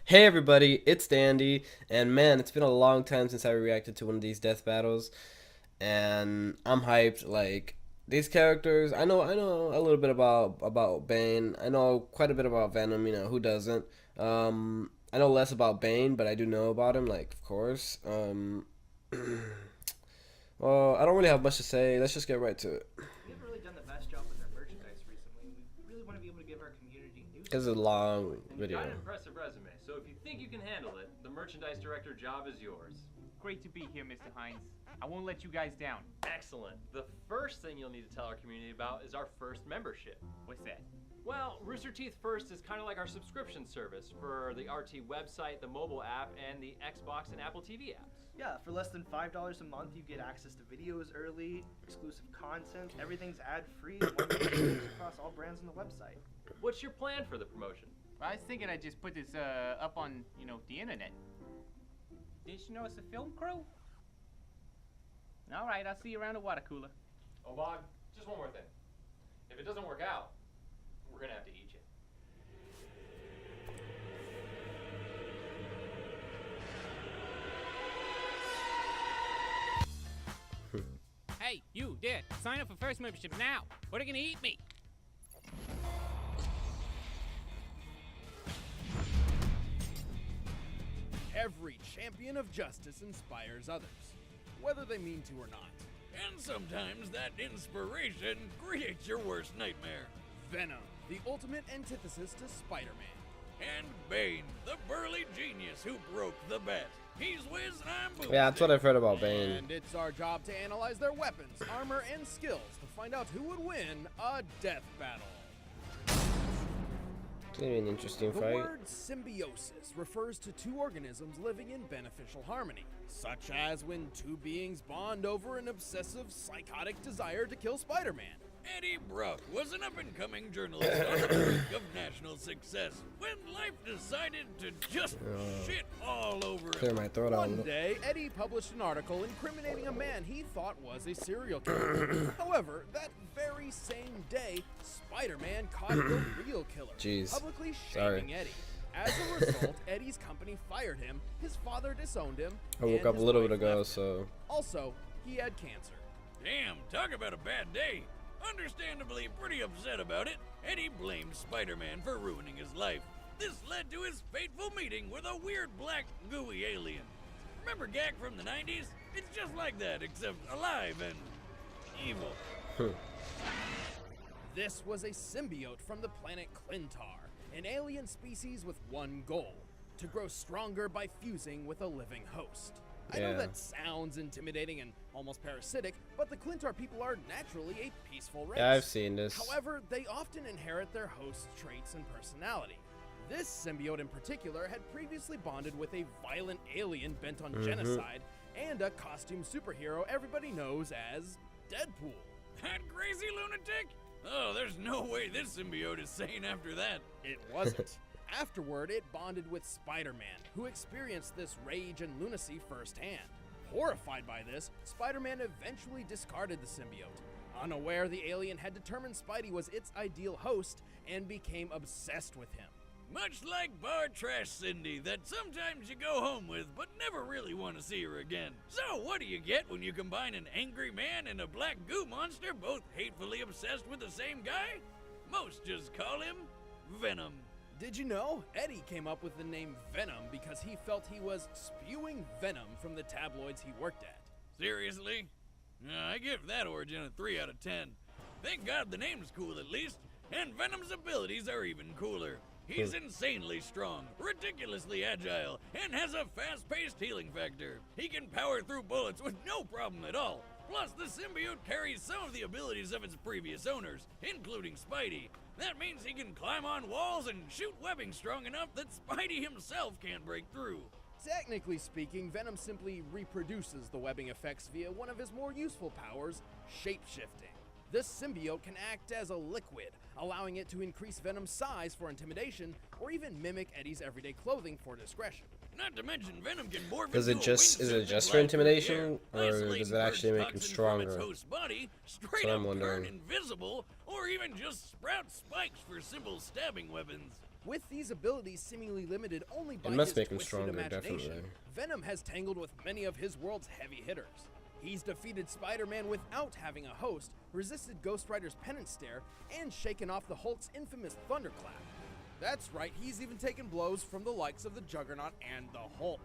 Hey everybody, it's Dandy, and man, it's been a long time since I reacted to one of these death battles, and I'm hyped. Like these characters, I know a little bit about Bane. I know quite a bit about Venom. You know who doesn't? I know less about Bane, but I do know about him. Like of course. Well, I don't really have much to say. Let's just get right to it. We haven't really done the best job with our merchandise recently. We really want to be able to give our community new It's a stuff. long And you've video. got an impressive resume, so if you think you can handle it, the merchandise director job is yours. Great to be here, Mr. Hines. I won't let you guys down. Excellent. The first thing you'll need to tell our community about is our first membership. What's that? Well, Rooster Teeth First is kind of like our subscription service for the RT website, the mobile app, and the Xbox and Apple TV apps. Yeah, for less than $5 a month, you get access to videos early, exclusive content, everyth's ad-free, and one across all brands on the website. What's your plan for the promotion? Well, I was thinking I'd just put this up on, the internet. Did you know it's a film crew? All right, I'll see you around the water cooler. Oh, Bog, just one more thing. If it doesn't work out, we're gonna have to eat you. Hey, you, there, sign up for first membership now, or they're gonna eat me. Every champion of justice inspires others, whether they mean to or not. And sometimes that inspiration creates your worst nightmare. Venom, the ultimate antithesis to Spider-Man. And Bane, the burly genius who broke the bat. He's Wiz and I'm Boomstick. Yeah, that's what I've heard about Bane. And it's our job to analyze their weapons, armor, and skills to find out who would win a death battle. It's gonna be an interesting The fight. word symbiosis refers to two organisms living in beneficial harmony, such as when two beings bond over an obsessive, psychotic desire to kill Spider-Man. Eddie Brock was an up-and-coming journalist on the brink of national success when life decided to just shit all over Clear him. my throat out a One little. day, Eddie published an article incriminating a man he thought was a serial killer. However, that very same day, Spider-Man caught the real killer, Jeez. publicly Sorry. shaming Eddie. As a result, Eddie's company fired him, his father disowned him, I woke and up a his little wife bit ago, left him. so Also, he had cancer. Damn, talk about a bad day. Understandably pretty upset about it, Eddie blamed Spider-Man for ruining his life. This led to his fateful meeting with a weird black gooey alien. Remember Gak from the 90s? It's just like that, except alive and evil. This was a symbiote from the planet Clintar, an alien species with one goal: to grow stronger by fusing with a living host. I know Yeah. that sounds intimidating and almost parasitic, but the Clintar people are naturally a peaceful race. yeah, I've seen this. However, they often inherit their host's traits and personality. This symbiote in particular had previously bonded with a violent alien bent on genocide and a costume superhero everybody knows as Deadpool. That crazy lunatic? Oh, there's no way this symbiote is sane after that. It wasn't. Afterward, it bonded with Spider-Man, who experienced this rage and lunacy firsthand. Horrified by this, Spider-Man eventually discarded the symbiote. Unaware the alien had determined Spidey was its ideal host and became obsessed with him. Much like bar trash Cindy that sometimes you go home with but never really want to see her again. So what do you get when you combine an angry man and a black goo monster both hatefully obsessed with the same guy? Most just call him Venom. Did you know? Eddie came up with the name Venom because he felt he was spewing venom from the tabloids he worked at. Seriously? I give that origin a 3 out of 10. Thank God the name's cool at least, and Venom's abilities are even cooler. He's insanely strong, ridiculously agile, and has a fast-paced healing factor. He can power through bullets with no problem at all. Plus, the symbiote carries some of the abilities of its previous owners, including Spidey. That means he can climb on walls and shoot webbing strong enough that Spidey himself can't break through. Technically speaking, Venom simply reproduces the webbing effects via one of his more useful powers, shape-shifting. This symbiote can act as a liquid, allowing it to increase Venom's size for intimidation, or even mimic Eddie's everyday clothing for discretion. Not to mention Venom can morph Does into it a just is wingsuit it that just for flies through the intimidation, air, or isolating does it actually Kurt's make him toxins from stronger? its host body, straight That's what I'm up turn wondering. invisible, or even just sprout spikes for simple stabbing weapons. With these abilities seemingly limited only by It must his make him twisted stronger, imagination, definitely. Venom has tangled with many of his world's heavy hitters. He's defeated Spider-Man without having a host, resisted Ghost Rider's penance stare, and shaken off the Hulk's infamous thunderclap. That's right, he's even taken blows from the likes of the Juggernaut and the Hulk.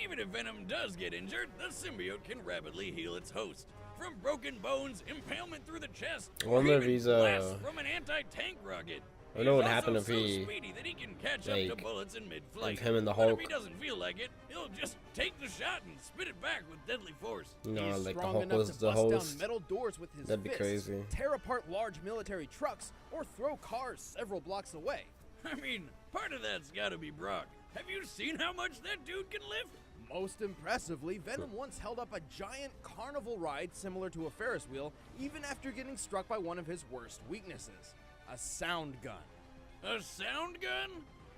Even if Venom does get injured, the symbiote can rapidly heal its host. From broken bones, impalement through the chest, I wonder or if even he's, blast from an anti-tank rocket. I know what He's happened also if so he, speedy that he can catch up like, to bullets in mid-flight. if him and the But Hulk- if he doesn't feel like it, he'll just take the shot and spit it back with deadly force. you know, He's like the strong Hulk enough was to the bust down host. metal doors with his That'd be fists, crazy. tear apart large military trucks, or throw cars several blocks away. I mean, part of that's gotta be Brock. Have you seen how much that dude can lift? Most impressively, Venom once held up a giant carnival ride similar to a Ferris wheel, even after getting struck by one of his worst weaknesses, a sound gun. A sound gun?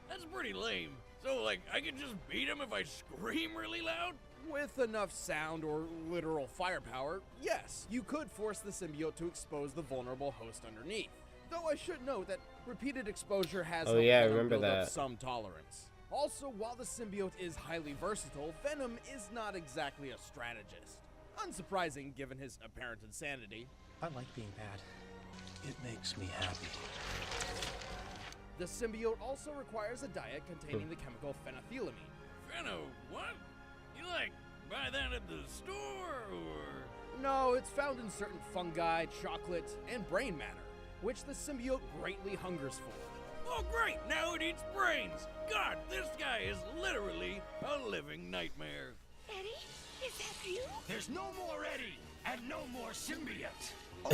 That's pretty lame. So, like, I could just beat him if I scream really loud? With enough sound or literal firepower, yes, you could force the symbiote to expose the vulnerable host underneath. Though I should note that repeated exposure has Oh, helped yeah, I Venom remember build up that. some tolerance. Also, while the symbiote is highly versatile, Venom is not exactly a strategist. Unsurprising given his apparent insanity. I like being bad. It makes me happy. The symbiote also requires a diet containing the chemical phenethylamine. Fenno, what? You, like, buy that at the store, or...? No, it's found in certain fungi, chocolate, and brain matter, which the symbiote greatly hungers for. Oh, great! Now it eats brains! God, this guy is literally a living nightmare. Eddie, is that you? There's no more Eddie, and no more symbiote. Oh,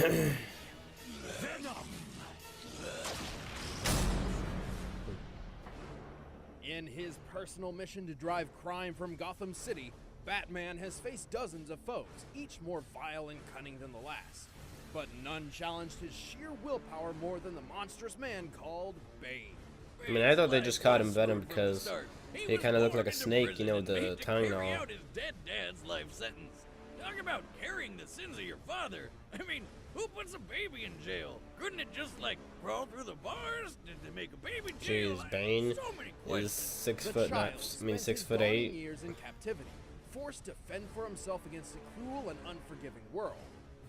Venom! In his personal mission to drive crime from Gotham City, Batman has faced dozens of foes, each more vile and cunning than the last. But none challenged his sheer willpower more than the monstrous man called Bane. I mean, I thought they just called him Venom because he kind of looked like a snake, you know, with the tongue and all. Out his dead dad's life sentence. Talk about carrying the sins of your father. I mean, who puts a baby in jail? Couldn't it just, like, crawl through the bars? Did they make a baby jail? Jeez, Bane So many is questions. 6'9", child I spent mean his 6'8". long years in captivity, forced to fend for himself against a cruel and unforgiving world.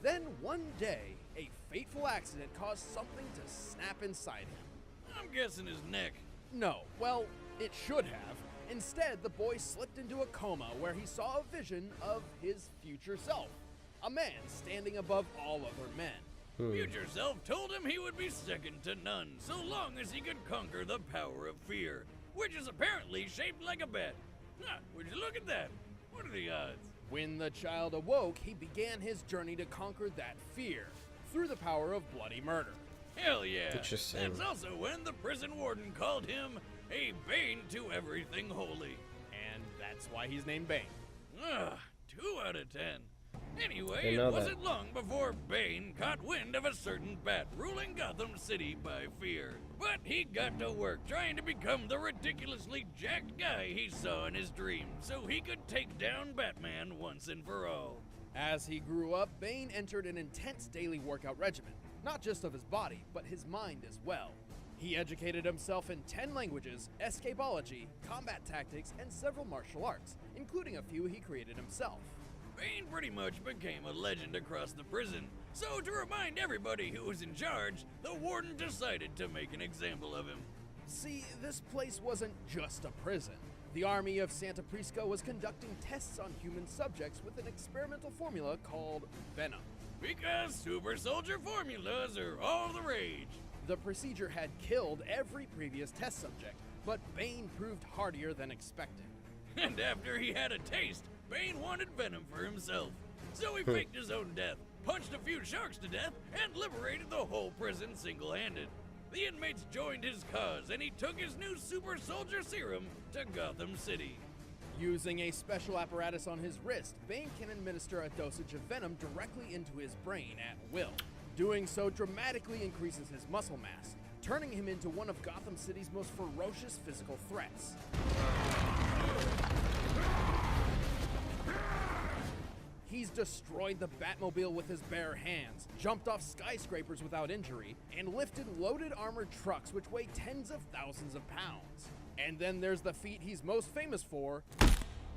Then one day, a fateful accident caused something to snap inside him. I'm guessing his neck. No, well, it should have. Instead, the boy slipped into a coma where he saw a vision of his future self. A man standing above all other men. Future self told him he would be second to none, so long as he could conquer the power of fear, which is apparently shaped like a bat. Ah, would you look at that? What are the odds? When the child awoke, he began his journey to conquer that fear through the power of bloody murder. Hell yeah. Interesting. That's also when the prison warden called him a bane to everything holy. And that's why he's named Bane. Ugh, 2 out of 10. Anyway, Didn't it know wasn't that. long before Bane caught wind of a certain bat ruling Gotham City by fear. But he got to work trying to become the ridiculously jacked guy he saw in his dream so he could take down Batman once and for all. As he grew up, Bane entered an intense daily workout regimen, not just of his body, but his mind as well. He educated himself in 10 languages, escapology, combat tactics, and several martial arts, including a few he created himself. Bane pretty much became a legend across the prison, so to remind everybody who was in charge, the warden decided to make an example of him. See, this place wasn't just a prison. The army of Santa Prisca was conducting tests on human subjects with an experimental formula called Venom. Because super soldier formulas are all the rage. The procedure had killed every previous test subject, but Bane proved hardier than expected. And after he had a taste, Bane wanted Venom for himself. So he faked his own death, punched a few sharks to death, and liberated the whole prison single-handed. The inmates joined his cause, and he took his new super soldier serum to Gotham City. Using a special apparatus on his wrist, Bane can administer a dosage of Venom directly into his brain at will. Doing so dramatically increases his muscle mass, turning him into one of Gotham City's most ferocious physical threats. He's destroyed the Batmobile with his bare hands, jumped off skyscrapers without injury, and lifted loaded armored trucks which weigh tens of thousands of pounds. And then there's the feat he's most famous for,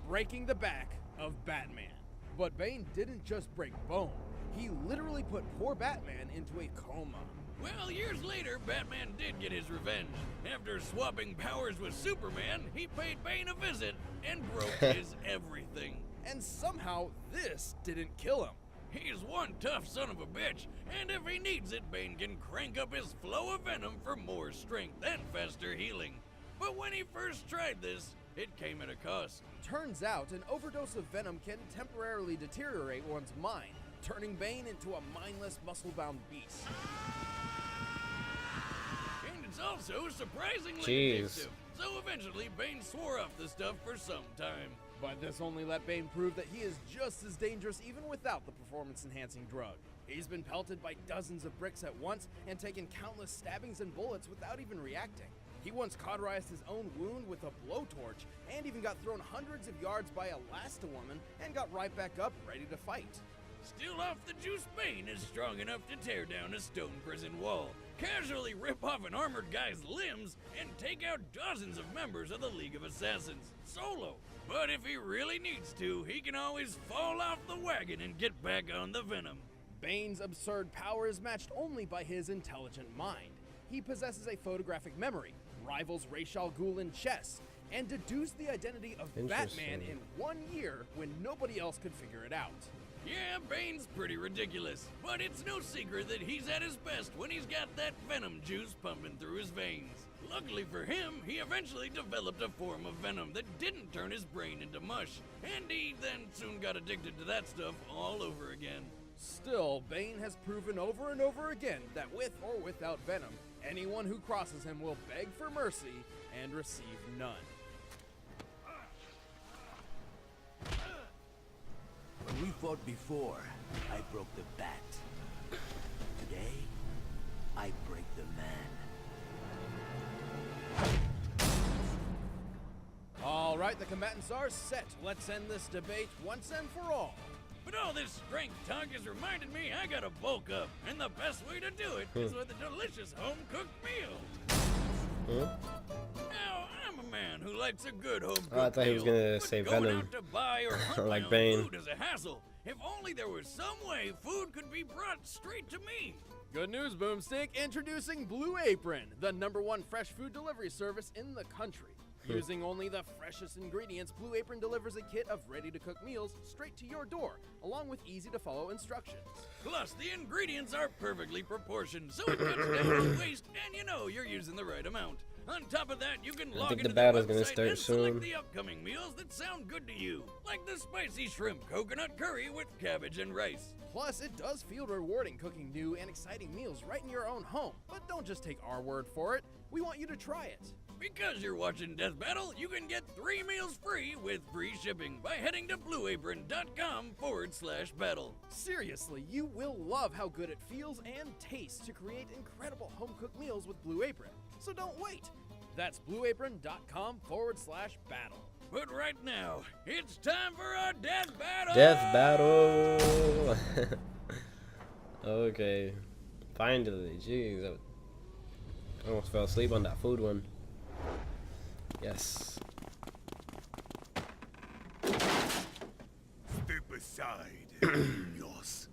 breaking the back of Batman. But Bane didn't just break bone. He literally put poor Batman into a coma. Well, years later, Batman did get his revenge. After swapping powers with Superman, he paid Bane a visit and broke his everything. And somehow, this didn't kill him. He's one tough son of a bitch, and if he needs it, Bane can crank up his flow of venom for more strength and faster healing. But when he first tried this, it came at a cost. Turns out, an overdose of venom can temporarily deteriorate one's mind, turning Bane into a mindless, muscle-bound beast. And it's also surprisingly Jeez. addictive. So eventually, Bane swore off the stuff for some time. But this only let Bane prove that he is just as dangerous even without the performance-enhancing drug. He's been pelted by dozens of bricks at once and taken countless stabbings and bullets without even reacting. He once cauterized his own wound with a blowtorch and even got thrown hundreds of yards by a Elasti-Woman and got right back up ready to fight. Still off the juice, Bane is strong enough to tear down a stone prison wall, casually rip off an armored guy's limbs, and take out dozens of members of the League of Assassins, solo. But if he really needs to, he can always fall off the wagon and get back on the Venom. Bane's absurd power is matched only by his intelligent mind. He possesses a photographic memory, rivals Ra's al Ghul in chess, and deduced the identity of Batman in 1 year when nobody else could figure it out. Yeah, Bane's pretty ridiculous, but it's no secret that he's at his best when he's got that venom juice pumping through his veins. Luckily for him, he eventually developed a form of venom that didn't turn his brain into mush, and he then soon got addicted to that stuff all over again. Still, Bane has proven over and over again that with or without Venom, anyone who crosses him will beg for mercy and receive none. When we fought before, I broke the bat. Today, I break the man. All right, the combatants are set. Let's end this debate once and for all. But all this strength talk has reminded me I gotta bulk up, and the best way to do it is with a delicious home-cooked meal. Now, I'm a man who likes a good home-cooked meal. I thought he was gonna but say going Venom. out to buy or hunt Like my own Bane. food is a hassle. If only there was some way food could be brought straight to me. Good news, Boomstick. Introducing Blue Apron, the #1 fresh food delivery service in the country. Using only the freshest ingredients, Blue Apron delivers a kit of ready-to-cook meals straight to your door, along with easy-to-follow instructions. Plus, the ingredients are perfectly proportioned, so it cuts down on waste, and you know you're using the right amount. On top of that, you can log think into the their battle's gonna website start and soon. select the upcoming meals that sound good to you, like the spicy shrimp coconut curry with cabbage and rice. Plus, it does feel rewarding cooking new and exciting meals right in your own home. But don't just take our word for it. We want you to try it. Because you're watching Death Battle, you can get 3 meals free with free shipping by heading to blueapron.com/battle. Seriously, you will love how good it feels and tastes to create incredible home-cooked meals with Blue Apron. So don't wait. That's blueapron.com/battle. But right now, it's time for a Death Battle! Death battle. Okay, finally. Jeez, I almost fell asleep on that food one. Yes. Step aside, niños.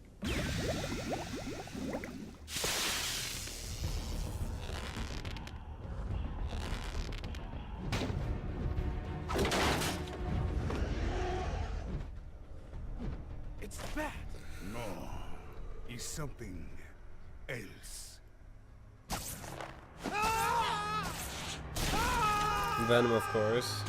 It's bad. No, it's something else. Venom, of course.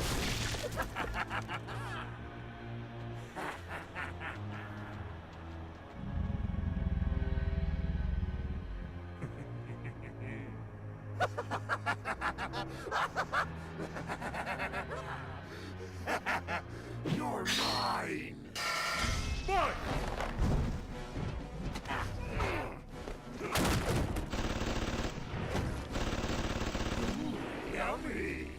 You're mine! Mine! Yummy!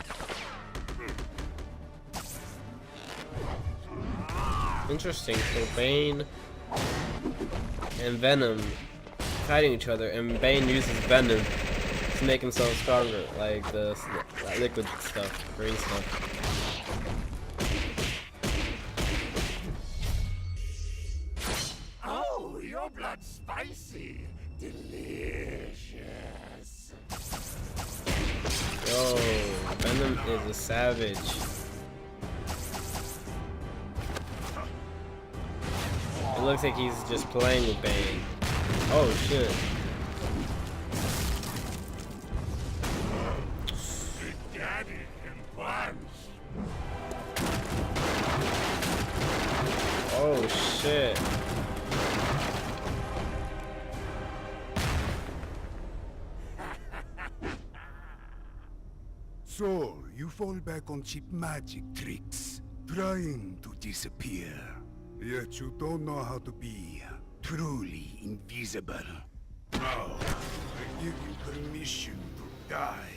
Interesting. So Bane and Venom fighting each other, and Bane uses Venom to make himself stronger, like the liquid stuff, green stuff. Oh, your blood's spicy. Delicious. Yo, Venom is a savage. It looks like he's just playing with Bane. Oh shit. Daddy can punch. Oh shit. So, you fall back on cheap magic tricks, trying to disappear. Yet you don't know how to be truly invisible. Now, I give you permission to die.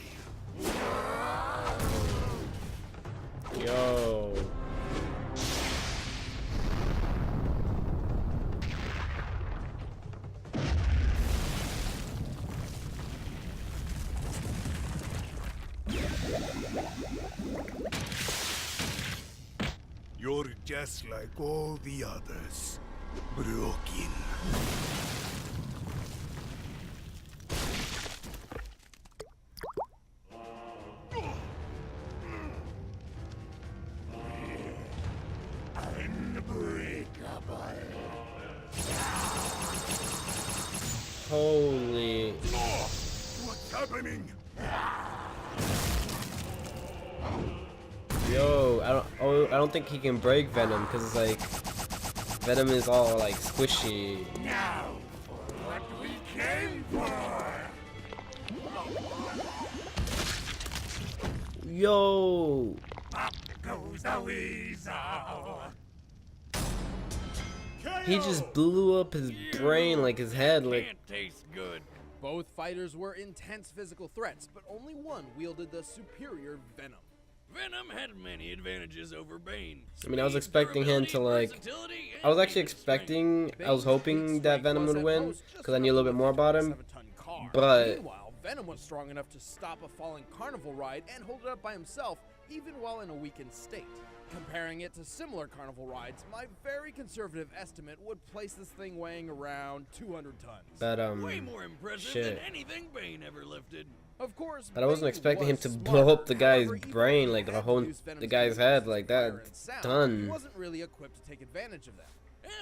Yo. You're just like all the others. Broken. Holy. What's happening? Yo, I don't think he can break Venom because it's like Venom is all like squishy. Now, what we came for. Yo. Up goes the weasel. He just blew up his brain, like his head, like. Can't taste good. Both fighters were intense physical threats, but only one wielded the superior Venom. Venom had many advantages over Bane. I mean, I was expecting him to like. I was actually expecting. I was hoping that Venom would win because I knew a little bit more about him. But Meanwhile, Venom was strong enough to stop a falling carnival ride and hold it up by himself, even while in a weakened state. Comparing it to similar carnival rides, my very conservative estimate would place this thing weighing around 200 tons. but Way more impressive shit. than anything Bane ever lifted. Of course, But I wasn't Bane expecting him was to smart. blow up the guy's However, even brain, though like he the had whole to use Venom's the guy's abilities head, to like fire that. and sound, Done. He wasn't really equipped to take advantage of them.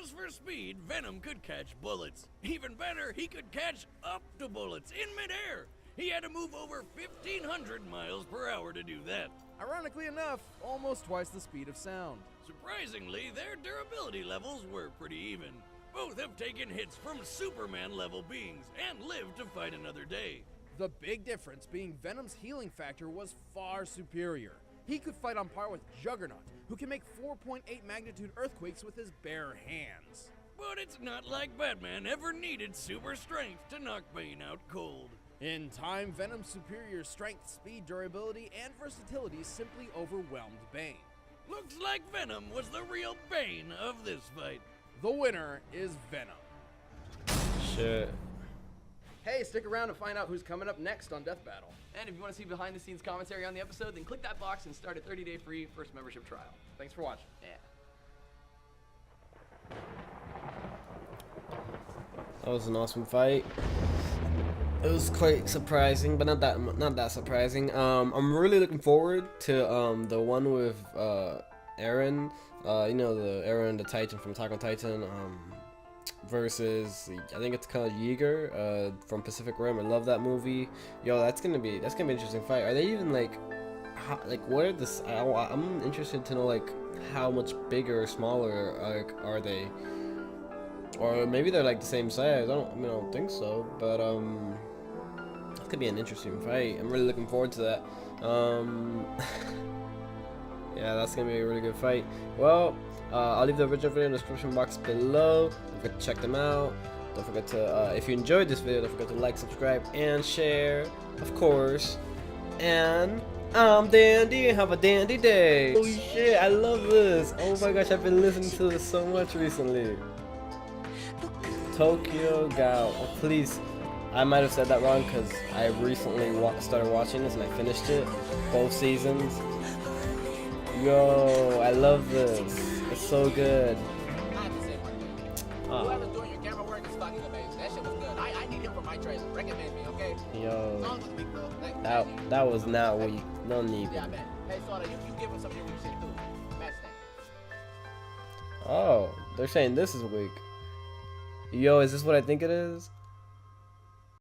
As for speed, Venom could catch bullets. Even better, he could catch up to bullets in midair. He had to move over 1,500 miles per hour to do that. Ironically enough, almost twice the speed of sound. Surprisingly, their durability levels were pretty even. Both have taken hits from Superman-level beings and lived to fight another day. The big difference being Venom's healing factor was far superior. He could fight on par with Juggernaut, who can make 4.8 magnitude earthquakes with his bare hands. But it's not like Batman ever needed super strength to knock Bane out cold. In time, Venom's superior strength, speed, durability, and versatility simply overwhelmed Bane. Looks like Venom was the real Bane of this fight. The winner is Venom. Shit. Hey, stick around to find out who's coming up next on Death Battle. And if you want to see behind the scenes commentary on the episode, then click that box and start a 30-day free first membership trial. Thanks for watching. Yeah. That was an awesome fight. It was quite surprising, but not that surprising. I'm really looking forward to the one with Eren. You know, the Eren the Titan from Attack on Titan. Versus I think it's called Yeager from Pacific Rim. I love that movie. Yo, that's gonna be an interesting fight. Are they even like what are this? I'm interested to know like how much bigger or smaller are they? Or maybe they're like the same size. I don't think so. But it could be an interesting fight. I'm really looking forward to that. Yeah, that's gonna be a really good fight. Well, I'll leave the original video in the description box below. Don't forget to check them out. Don't forget to, if you enjoyed this video, don't forget to like, subscribe, and share, of course. And I'm dandy, have a dandy day. Holy shit, I love this. Oh my gosh, I've been listening to this so much recently. Tokyo Gao. Oh, please, I might have said that wrong because I recently started watching this and I finished it, both seasons. Yo, I love this. It's so good. I have to say one thing. Whoever's doing your camera work is fucking amazing. That shit was good. I need him for my trailer. Recommend me, okay? Yo, Songs was big, though. Thank that was not what you no need. Yeah, I bet. Hey, Soda, you give him some of your weak shit, too. Match that. Oh, they're saying this is weak. Yo, is this what I think it is?